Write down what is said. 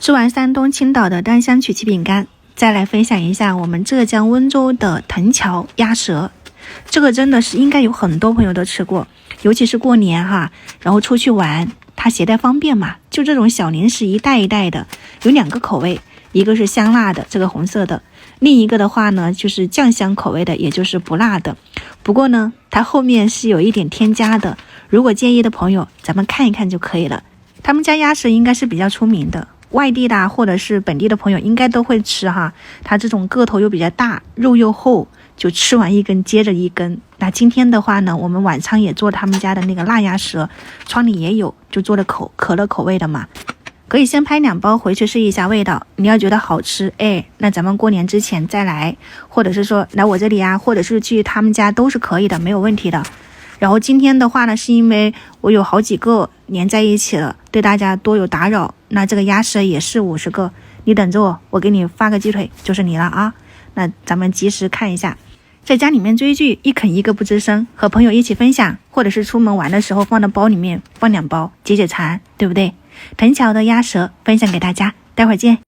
吃完山东青岛的丹香曲奇饼干，再来分享一下我们浙江温州的藤桥鸭舌。这个真的是应该有很多朋友都吃过，尤其是过年哈，然后出去玩，它携带方便嘛，就这种小零食一袋一袋的，有2个口味，一个是香辣的，这个红色的，另一个的话呢就是酱香口味的，也就是不辣的。不过呢，它后面是有一点添加的，如果介意的朋友，咱们看一看就可以了。他们家鸭舌应该是比较出名的，外地的或者是本地的朋友应该都会吃哈。它这种个头又比较大，肉又厚，就吃完一根接着一根。那今天的话呢，我们晚餐也做他们家的那个辣鸭舌，窗里也有，就做了可乐口味的嘛。可以先拍2包回去试一下味道，你要觉得好吃，那咱们过年之前再来，或者是说来我这里啊，或者是去他们家都是可以的，没有问题的。然后今天的话呢，是因为我有好几个连在一起了，对大家多有打扰，那这个鸭舌也是50个，你等着我给你发个鸡腿就是你了啊。那咱们及时看一下，在家里面追剧一啃一个不吱声，和朋友一起分享，或者是出门玩的时候放到包里面放2包解馋，对不对？藤桥的鸭舌分享给大家，待会儿见。